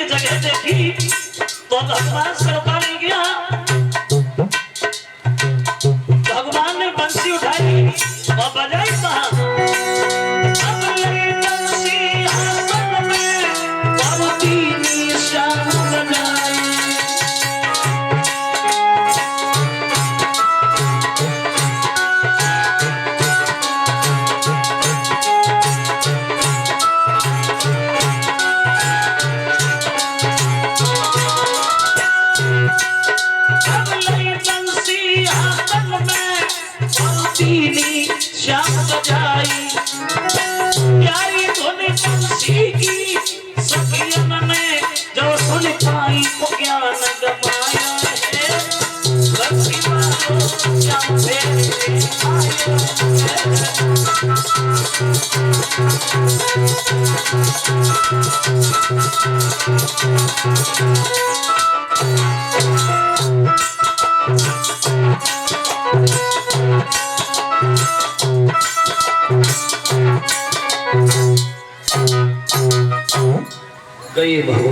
जगह देखी तो भगवान सरकार गया। भगवान ने बंसी उठाई और बजाई कहा श्याम बजाई प्यारी धुन बंसी की सखियन ने जो सुन पाई को ज्ञान गमाया है। बंसी मारो श्याम फेरे गए भगवान।